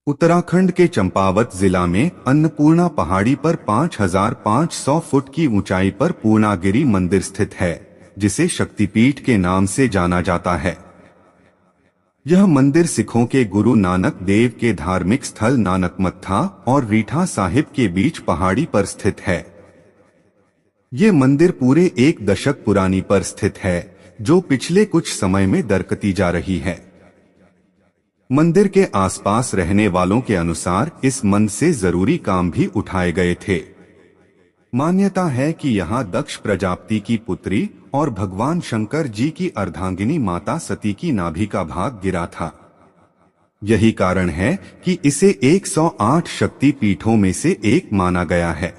उत्तराखंड के चंपावत जिला में अन्नपूर्णा पहाड़ी पर 5500 फुट की ऊंचाई पर पूर्णागिरि मंदिर स्थित है, जिसे शक्तिपीठ के नाम से जाना जाता है। यह मंदिर सिखों के गुरु नानक देव के धार्मिक स्थल नानकमत्था और रीठा साहिब के बीच पहाड़ी पर स्थित है। ये मंदिर पूरे 1 दशक पुरानी पर स्थित है, जो पिछले कुछ समय में दरकती जा रही है। मंदिर के आसपास रहने वालों के अनुसार इस मंदिर से जरूरी काम भी उठाए गए थे। मान्यता है कि यहाँ दक्ष प्रजापति की पुत्री और भगवान शंकर जी की अर्धांगिनी माता सती की नाभि का भाग गिरा था। यही कारण है कि इसे 108 शक्ति पीठों में से एक माना गया है।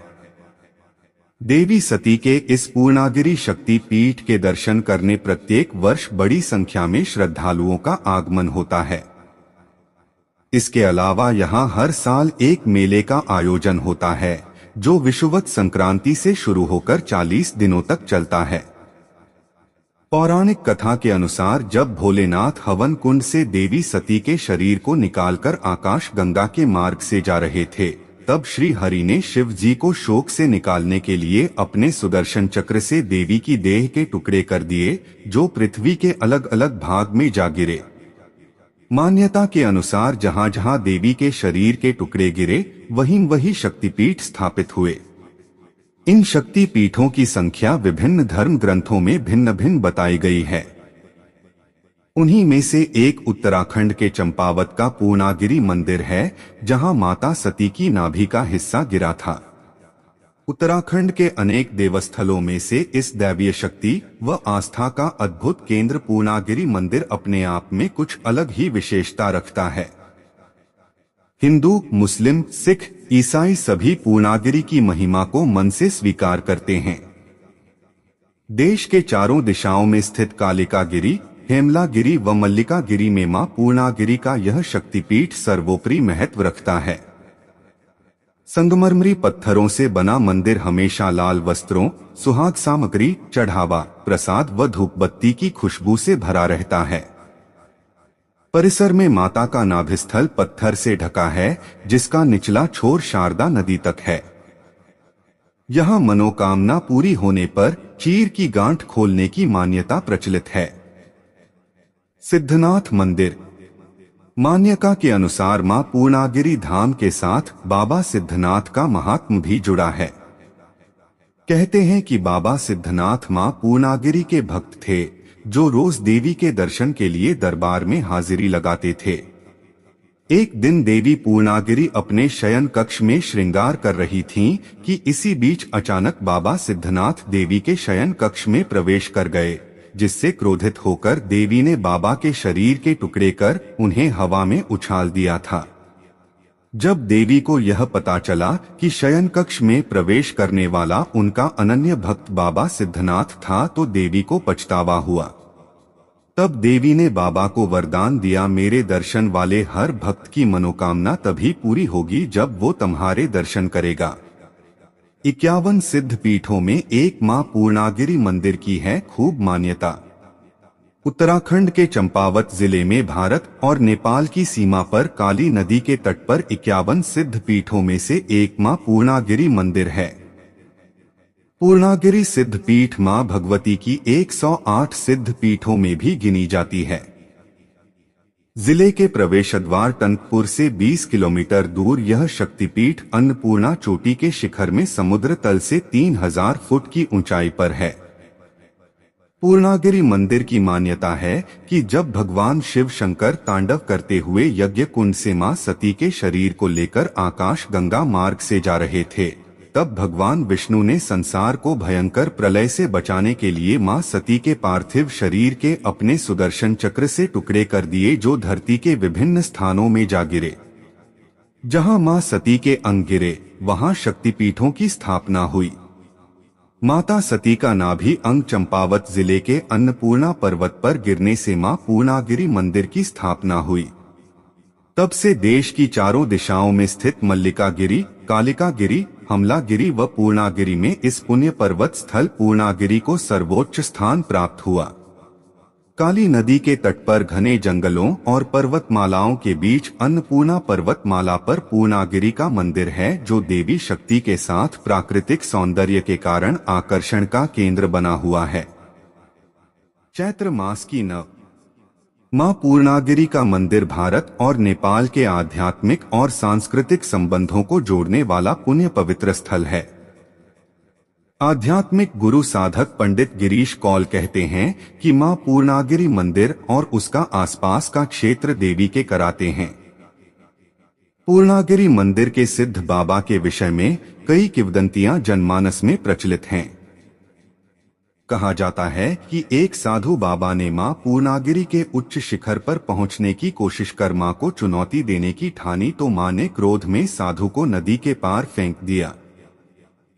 देवी सती के इस पूर्णागिरि शक्ति पीठ के दर्शन करने प्रत्येक वर्ष बड़ी संख्या में श्रद्धालुओं का आगमन होता है। इसके अलावा यहाँ हर साल एक मेले का आयोजन होता है, जो विषुवत संक्रांति से शुरू होकर 40 दिनों तक चलता है। पौराणिक कथा के अनुसार जब भोलेनाथ हवन कुंड से देवी सती के शरीर को निकालकर आकाश गंगा के मार्ग से जा रहे थे, तब श्री हरि ने शिव जी को शोक से निकालने के लिए अपने सुदर्शन चक्र से देवी की देह के टुकड़े कर दिए, जो पृथ्वी के अलग अलग भाग में जा गिरे। मान्यता के अनुसार जहां जहां देवी के शरीर के टुकड़े गिरे, वहीं वही शक्तिपीठ स्थापित हुए। इन शक्तिपीठों की संख्या विभिन्न धर्म ग्रंथों में भिन्न भिन्न बताई गई है। उन्हीं में से एक उत्तराखंड के चंपावत का पूर्णागिरि मंदिर है, जहां माता सती की नाभि का हिस्सा गिरा था। उत्तराखंड के अनेक देवस्थलों में से इस दैवीय शक्ति व आस्था का अद्भुत केंद्र पूर्णागिरि मंदिर अपने आप में कुछ अलग ही विशेषता रखता है। हिंदू, मुस्लिम, सिख, ईसाई सभी पूर्णागिरि की महिमा को मन से स्वीकार करते हैं। देश के चारों दिशाओं में स्थित कालिका गिरि, हेमला गिरि व मल्लिका गिरि में मां पूर्णागिरि का यह शक्तिपीठ सर्वोपरि महत्व रखता है। संगमरमरी पत्थरों से बना मंदिर हमेशा लाल वस्त्रों, सुहाग सामग्री, चढ़ावा, प्रसाद व धूप बत्ती की खुशबू से भरा रहता है। परिसर में माता का नाभिस्थल पत्थर से ढका है, जिसका निचला छोर शारदा नदी तक है। यहाँ मनोकामना पूरी होने पर चीर की गांठ खोलने की मान्यता प्रचलित है। सिद्धनाथ मंदिर। मान्यता के अनुसार मां पूर्णागिरि धाम के साथ बाबा सिद्धनाथ का महात्म भी जुड़ा है। कहते हैं कि बाबा सिद्धनाथ मां पूर्णागिरि के भक्त थे, जो रोज देवी के दर्शन के लिए दरबार में हाजिरी लगाते थे। एक दिन देवी पूर्णागिरि अपने शयन कक्ष में श्रृंगार कर रही थीं कि इसी बीच अचानक बाबा सिद्धनाथ देवी के शयन कक्ष में प्रवेश कर गए, जिससे क्रोधित होकर देवी ने बाबा के शरीर के टुकड़े कर उन्हें हवा में उछाल दिया था। जब देवी को यह पता चला कि शयन कक्ष में प्रवेश करने वाला उनका अनन्य भक्त बाबा सिद्धनाथ था, तो देवी को पछतावा हुआ। तब देवी ने बाबा को वरदान दिया, मेरे दर्शन वाले हर भक्त की मनोकामना तभी पूरी होगी जब वो तुम्हारे दर्शन करेगा। 51 सिद्ध पीठों में एक मां पूर्णागिरि मंदिर की है खूब मान्यता। उत्तराखंड के चंपावत जिले में भारत और नेपाल की सीमा पर काली नदी के तट पर 51 सिद्ध पीठों में से एक मां पूर्णागिरि मंदिर है। पूर्णागिरि सिद्ध पीठ मां भगवती की 108 सिद्ध पीठों में भी गिनी जाती है। जिले के प्रवेश द्वार टंकपुर से 20 किलोमीटर दूर यह शक्तिपीठ अन्नपूर्णा चोटी के शिखर में समुद्र तल से 3000 फुट की ऊंचाई पर है। पूर्णागिरि मंदिर की मान्यता है कि जब भगवान शिव शंकर तांडव करते हुए यज्ञ कुंड से मां सती के शरीर को लेकर आकाश गंगा मार्ग से जा रहे थे, तब भगवान विष्णु ने संसार को भयंकर प्रलय से बचाने के लिए मां सती के पार्थिव शरीर के अपने सुदर्शन चक्र से टुकड़े कर दिए, जो धरती के विभिन्न स्थानों में जा गिरे। जहां मां सती के अंग गिरे, वहां शक्तिपीठों की स्थापना हुई। माता सती का नाभि अंग चंपावत जिले के अन्नपूर्णा पर्वत पर गिरने से मां पूर्णागिरि मंदिर की स्थापना हुई। तब से देश की चारों दिशाओं में स्थित मल्लिका गिरि, कालिका गिरि, हमला गिरि व पूर्णागिरि में इस पुण्य पर्वत स्थल पूर्णागिरि को सर्वोच्च स्थान प्राप्त हुआ। काली नदी के तट पर घने जंगलों और पर्वतमालाओं के बीच अन्नपूर्णा पर्वतमाला पर पूर्णागिरि का मंदिर है, जो देवी शक्ति के साथ प्राकृतिक सौंदर्य के कारण आकर्षण का केंद्र बना हुआ है। चैत्र मास की नव मां पूर्णागिरि का मंदिर भारत और नेपाल के आध्यात्मिक और सांस्कृतिक संबंधों को जोड़ने वाला पुण्य पवित्र स्थल है। आध्यात्मिक गुरु साधक पंडित गिरीश कौल कहते हैं कि मां पूर्णागिरि मंदिर और उसका आसपास का क्षेत्र देवी के कराते हैं। पूर्णागिरि मंदिर के सिद्ध बाबा के विषय में कई किंवदंतियां जनमानस में प्रचलित हैं। कहा जाता है कि एक साधु बाबा ने मां पूर्णागिरि के उच्च शिखर पर पहुंचने की कोशिश कर मां को चुनौती देने की ठानी, तो मां ने क्रोध में साधु को नदी के पार फेंक दिया।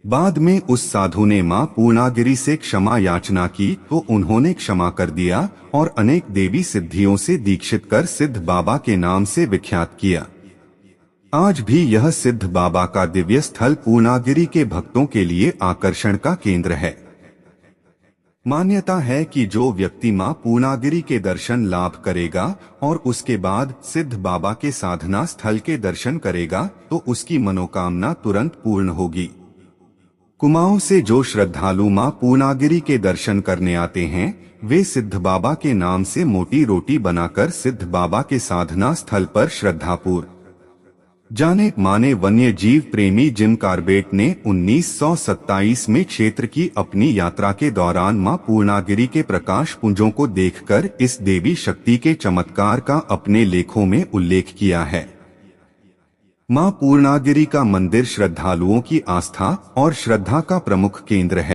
बाद में उस साधु ने मां पूर्णागिरि से क्षमा याचना की, तो उन्होंने क्षमा कर दिया और अनेक देवी सिद्धियों से दीक्षित कर सिद्ध बाबा के नाम से विख्यात किया। आज भी यह सिद्ध बाबा का दिव्य स्थल पूर्णागिरि के भक्तों के लिए आकर्षण का केंद्र है। मान्यता है कि जो व्यक्ति मां पूर्णागिरि के दर्शन लाभ करेगा और उसके बाद सिद्ध बाबा के साधना स्थल के दर्शन करेगा, तो उसकी मनोकामना तुरंत पूर्ण होगी। कुमाऊं से जो श्रद्धालु मां पूर्णागिरि के दर्शन करने आते हैं, वे सिद्ध बाबा के नाम से मोटी रोटी बनाकर सिद्ध बाबा के साधना स्थल पर श्रद्धापूर्वक जाने माने वन्य जीव प्रेमी जिम कार्बेट ने 1927 में क्षेत्र की अपनी यात्रा के दौरान मां पूर्णागिरि के प्रकाश पुंजों को देखकर इस देवी शक्ति के चमत्कार का अपने लेखों में उल्लेख किया है। मां पूर्णागिरि का मंदिर श्रद्धालुओं की आस्था और श्रद्धा का प्रमुख केंद्र है।